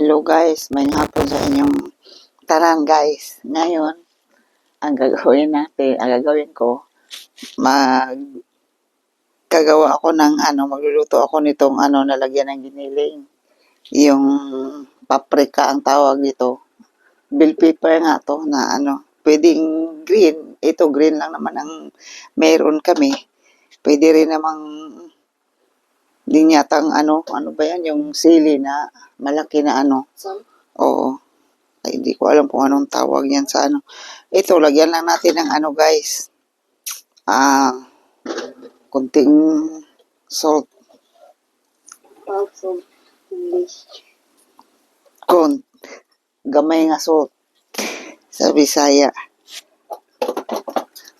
Hello guys, may hapon sa inyong tanan guys. Ngayon, ang gagawin ko, magkagawa ako ng magluluto ako nitong nalagyan ng giniling. Yung paprika ang tawag dito. Bell pepper nga to na pwedeng green. Ito green lang naman ang meron kami. Pwede rin namang din yatang ano ba yan, yung sili na malaki na Oo. Ay, hindi ko alam kung anong tawag yan sa Ito, lagyan lang natin ng guys. Kunting salt. Salt English. Gamay nga salt. Sa Bisaya.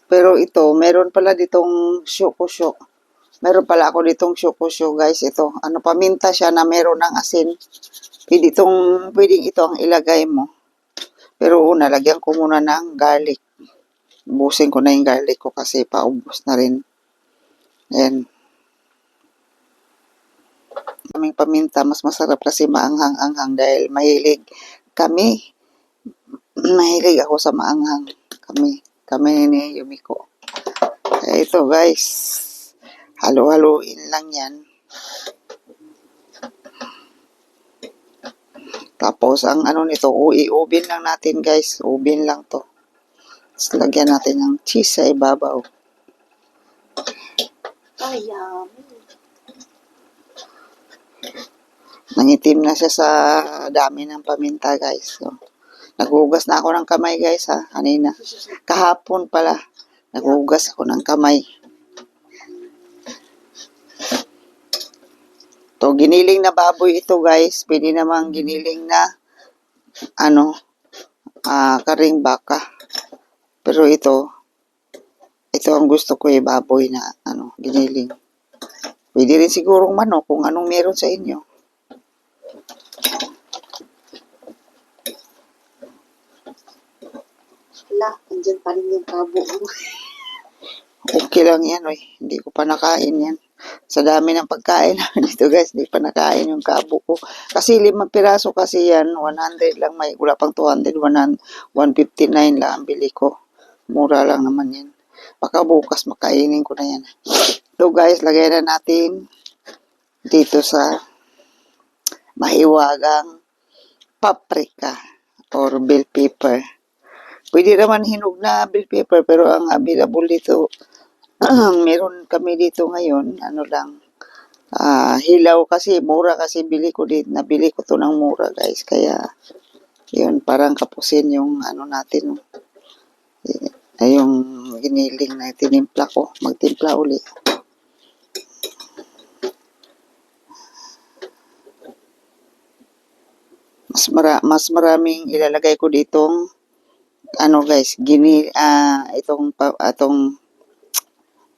Pero ito, meron pala ditong syukusyo. Meron pala ako ditong syukusyo guys. Ito, paminta siya na meron ng asin. Pwedeng ito ang ilagay mo. Pero una, lagyan ko muna ng garlic. Busin ko na yung garlic ko kasi paubos na rin. Ayan. Kaming paminta, mas masarap kasi maanghang-anghang dahil mahilig ako sa maanghang. Kami ni Yumiko. Kaya ito guys, halo-haloin lang yan. Tapos, ang nito, i-oven lang natin guys. Oven lang to. Tapos, lagyan natin ng cheese sa ibabaw. Ay, yummy. Nangitim na siya sa dami ng paminta guys. So, naghugas na ako ng kamay guys ha. Kanina. Kahapon pala. Naghugas ako ng kamay. To, giniling na baboy ito guys. Pwede namang giniling na karing baka. Pero ito ang gusto ko baboy na giniling. Pwede rin sigurong manok kung anong meron sa inyo. Andyan pa rin yung kabo mo. Okay lang yan, oy. Hindi ko pa nakain yan. Sa dami ng pagkain namin dito guys, hindi pa nakain yung kabo ko. Kasi 5 piraso kasi yan, 100 lang, may wala pang 200, 159 lang ang bili ko. Mura lang naman yan. Baka bukas makainin ko na yan. So guys, lagay na natin dito sa mahiwagang paprika or bell pepper. Pwede naman hinog na bell pepper pero ang available dito, meron kami dito ngayon, hilaw kasi, mura kasi nabili ko to ng mura guys. Kaya, yun, parang kapusin yung natin. Yung giniling na tinimpla ko. Magtimpla uli. Mas maraming ilalagay ko ditong guys,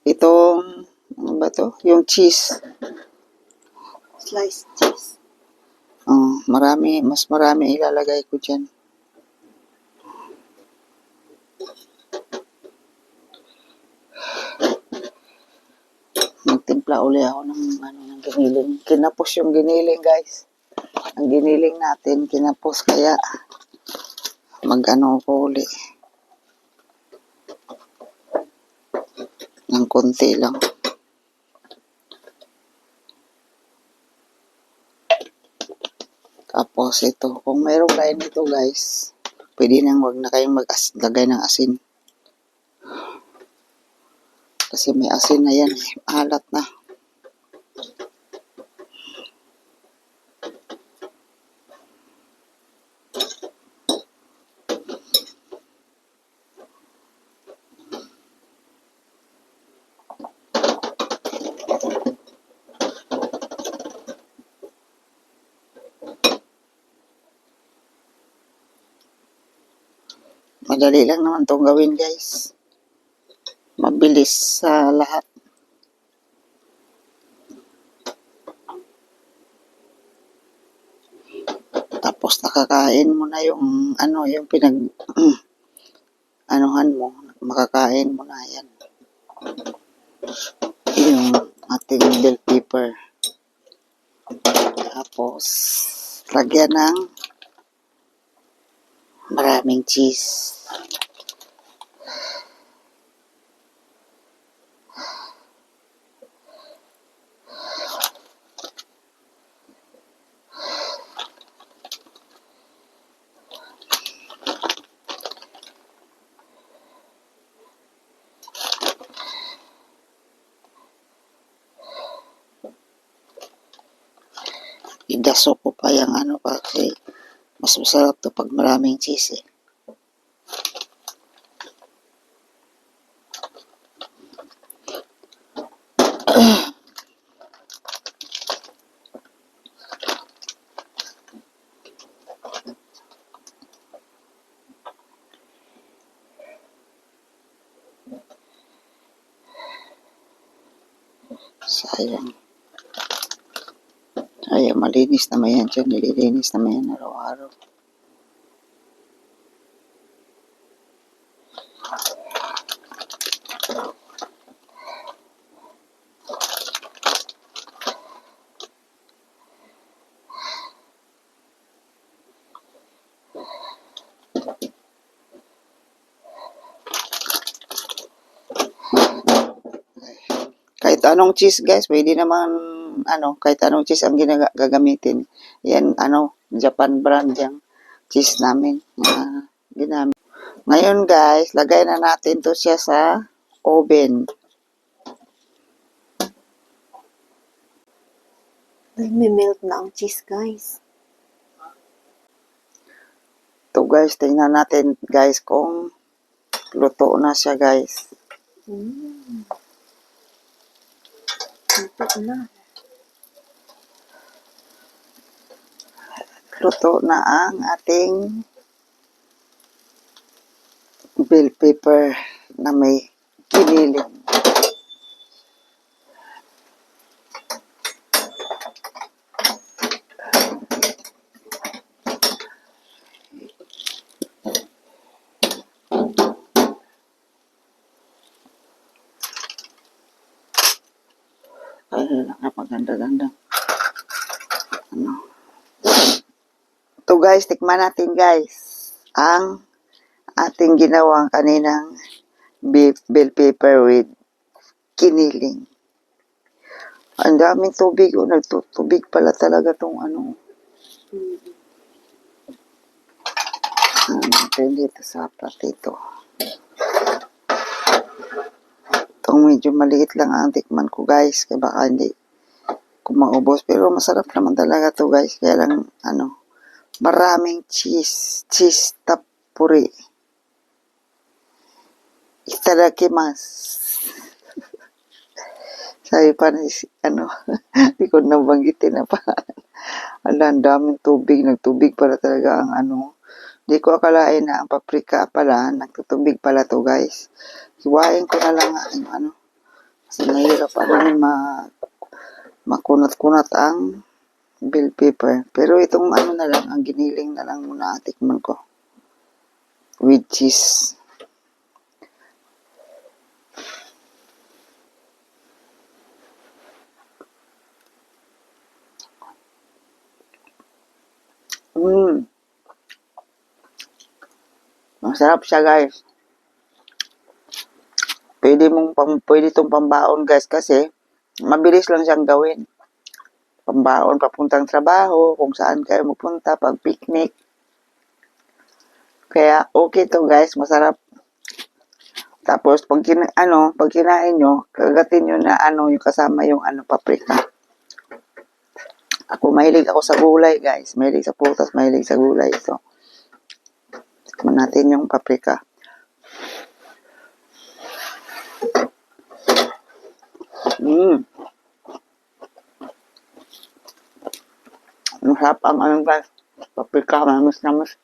itong ano ba to? Yung cheese. Sliced cheese. Mas marami ilalagay ko dyan. Magtimpla uli ako ng giniling. Kinapos yung giniling guys. Ang giniling natin, kinapos kaya ko uli. Ng konti lang. Tapos ito, kung mayroong kain ito guys, pwede nang wag na kayong maglagay ng asin. Kasi may asin na yan, alat na. Madali lang naman itong gawin guys. Mabilis sa lahat. Tapos nakakain mo na yung yung mo, makakain mo na yan. Yung ating bell pepper. Tapos lagyan ng maraming cheese. Idaso ko pa yung ano kasi mas masarap to pag maraming cheese eh. Sayang. Sayang, malinis naman yan dyan. Nililinis naman yan araw-araw. Kahit anong cheese guys, pwede naman kahit anong cheese ang gagamitin. Yan Japan brand yung cheese namin. Ginamit. Ngayon guys, lagay na natin to siya sa oven. Nagme-melt na ang cheese, guys. To guys, tingnan natin guys kung luto na siya guys. Luto na. Luto na ang ating bell pepper na may kiniling. Ay, napaganda-ganda. Ito guys, tikman natin guys ang ating ginawang kaninang bell pepper with kiniling. Ang daming tubig. Nagtutubig pala talaga tong natin dito sa platito. Itong medyo maliit lang ang tikman ko guys. Kaya baka hindi ko maubos. Pero masarap naman talaga to guys. Kaya lang maraming cheese. Cheese tapuri. Itadakimasu. Sabi pa na hindi ko nabanggitin na pa. Ang daming tubig. Nagtubig pala talaga ang Hindi ko akalain na ang paprika pala, nagtutubig pala to guys. Hiwain ko na lang yung kasi nahirap pa namin makunat-kunat ang bell pepper. Pero itong na lang, ang giniling na lang muna tikman ko. With cheese. Masarap siya guys. Pwede itong pambaon guys kasi mabilis lang siyang gawin. Pambaon papuntang trabaho, kung saan kayo magpunta pag picnic. Kaya okay to guys, masarap. Tapos pag kinain nyo, kagatin nyo na yung kasama yung paprika. Mahilig ako sa gulay guys. Mahilig sa prutas, mahilig sa gulay ito. Tikman natin yung paprika. Masarap ang guys. Paprika, mamis-namis.